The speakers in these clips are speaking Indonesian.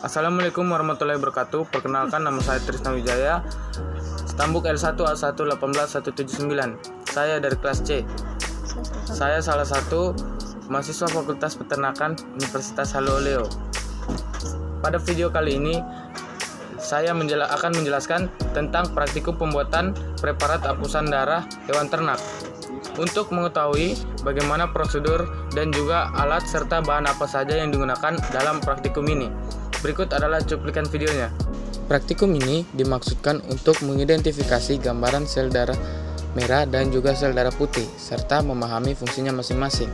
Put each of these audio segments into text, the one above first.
Assalamualaikum warahmatullahi wabarakatuh. Perkenalkan, nama saya Trisna Wijaya, Stambuk L1A118-179. Saya dari kelas C. Saya salah satu mahasiswa Fakultas Peternakan Universitas Haloleo. Pada video kali ini saya akan menjelaskan tentang praktikum pembuatan preparat hapusan darah hewan ternak. Untuk mengetahui bagaimana prosedur dan juga alat serta bahan apa saja yang digunakan dalam praktikum ini, berikut adalah cuplikan videonya. Praktikum ini dimaksudkan untuk mengidentifikasi gambaran sel darah merah dan juga sel darah putih, serta memahami fungsinya masing-masing.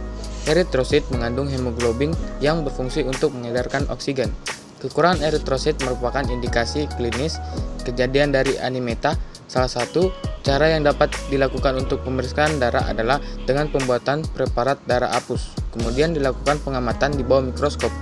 Eritrosit mengandung hemoglobin yang berfungsi untuk mengedarkan oksigen. Kekurangan eritrosit merupakan indikasi klinis kejadian dari anemia. Salah satu cara yang dapat dilakukan untuk pemeriksaan darah adalah dengan pembuatan preparat darah hapus. Kemudian dilakukan pengamatan di bawah mikroskop.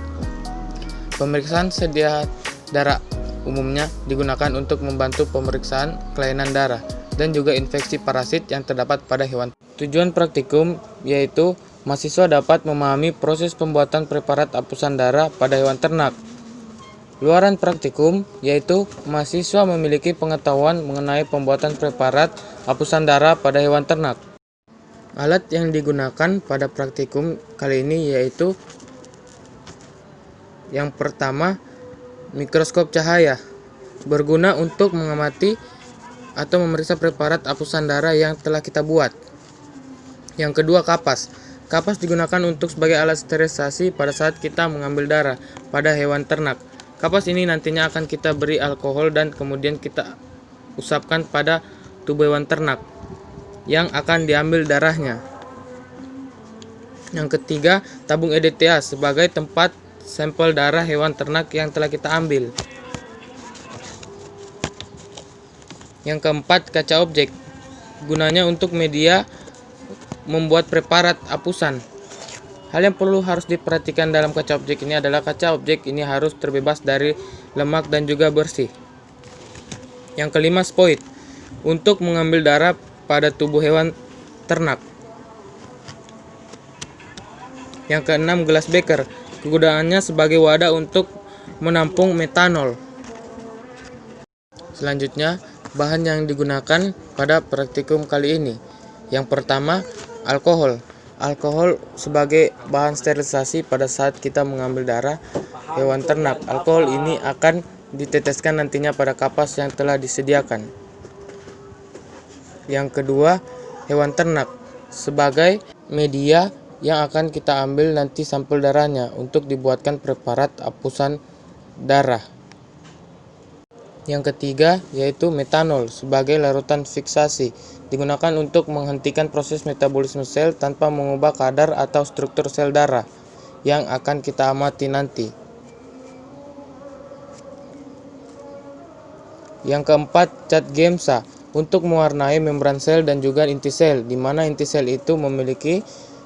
Pemeriksaan sedia darah umumnya digunakan untuk membantu pemeriksaan kelainan darah dan juga infeksi parasit yang terdapat pada hewan. Tujuan praktikum yaitu mahasiswa dapat memahami proses pembuatan preparat hapusan darah pada hewan ternak. Luaran praktikum yaitu mahasiswa memiliki pengetahuan mengenai pembuatan preparat hapusan darah pada hewan ternak. Alat yang digunakan pada praktikum kali ini yaitu yang pertama, mikroskop cahaya, berguna untuk mengamati atau memeriksa preparat hapusan darah yang telah kita buat. Yang kedua, kapas. Kapas digunakan untuk sebagai alat sterilisasi pada saat kita mengambil darah pada hewan ternak. Kapas ini nantinya akan kita beri alkohol dan kemudian kita usapkan pada tubuh hewan ternak yang akan diambil darahnya. Yang ketiga, tabung EDTA sebagai tempat sampel darah hewan ternak yang telah kita ambil. Yang keempat, kaca objek. Gunanya untuk media membuat preparat hapusan. Hal yang harus diperhatikan dalam kaca objek ini adalah kaca objek ini harus terbebas dari lemak dan juga bersih. Yang kelima, spoit. Untuk mengambil darah pada tubuh hewan ternak. Yang keenam, gelas beker. Kegunaannya sebagai wadah untuk menampung metanol. Selanjutnya, bahan yang digunakan pada praktikum kali ini. Yang pertama, alkohol. Alkohol sebagai bahan sterilisasi pada saat kita mengambil darah hewan ternak. Alkohol ini akan diteteskan nantinya pada kapas yang telah disediakan. Yang kedua, hewan ternak sebagai media yang akan kita ambil nanti sampel darahnya untuk dibuatkan preparat hapusan darah. Yang ketiga yaitu metanol sebagai larutan fiksasi, digunakan untuk menghentikan proses metabolisme sel tanpa mengubah kadar atau struktur sel darah yang akan kita amati nanti. Yang keempat, cat Giemsa untuk mewarnai membran sel dan juga inti sel, di mana inti sel itu memiliki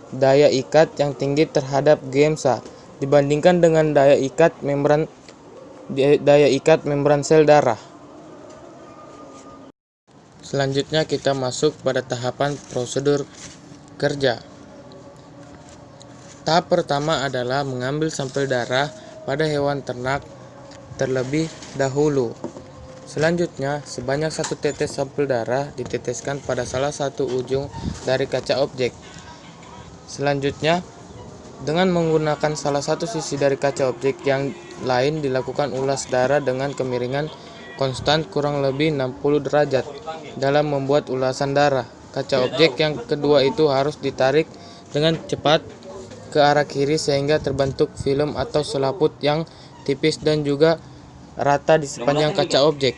daya ikat yang tinggi terhadap Giemsa dibandingkan dengan daya ikat membran sel darah. Selanjutnya kita masuk pada tahapan prosedur kerja. Tahap pertama adalah mengambil sampel darah pada hewan ternak terlebih dahulu. Selanjutnya, sebanyak 1 tetes sampel darah diteteskan pada salah satu ujung dari kaca objek. Selanjutnya, dengan menggunakan salah satu sisi dari kaca objek yang lain dilakukan ulas darah dengan kemiringan konstan kurang lebih 60 derajat. Dalam membuat ulasan darah, kaca objek yang kedua itu harus ditarik dengan cepat ke arah kiri sehingga terbentuk film atau selaput yang tipis dan juga rata di sepanjang kaca objek.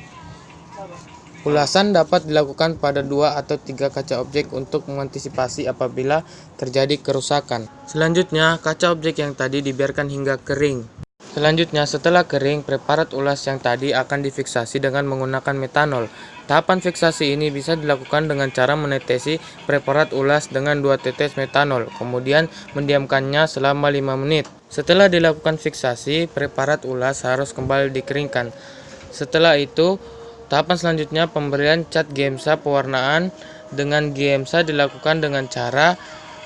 Ulasan dapat dilakukan pada 2 atau 3 kaca objek untuk mengantisipasi apabila terjadi kerusakan. Selanjutnya, kaca objek yang tadi dibiarkan hingga kering. Selanjutnya, setelah kering, preparat ulas yang tadi akan difiksasi dengan menggunakan metanol. Tahapan fiksasi ini bisa dilakukan dengan cara menetesi preparat ulas dengan 2 tetes metanol, kemudian mendiamkannya selama 5 menit. Setelah dilakukan fiksasi, preparat ulas harus kembali dikeringkan. Setelah itu, tahapan selanjutnya pemberian cat Giemsa pewarnaan. Dengan Giemsa dilakukan dengan cara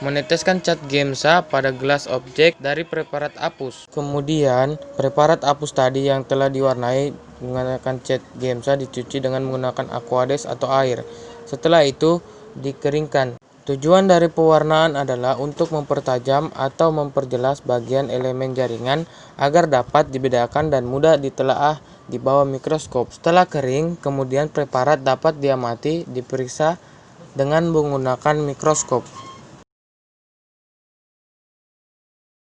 meneteskan cat Gemsa pada gelas objek dari preparat apus. Kemudian, preparat apus tadi yang telah diwarnai menggunakan cat Gemsa dicuci dengan menggunakan Aquades atau air. Setelah itu, dikeringkan. Tujuan dari pewarnaan adalah untuk mempertajam atau memperjelas bagian elemen jaringan agar dapat dibedakan dan mudah ditelaah di bawah mikroskop. Setelah kering, kemudian preparat dapat diamati, diperiksa dengan menggunakan mikroskop.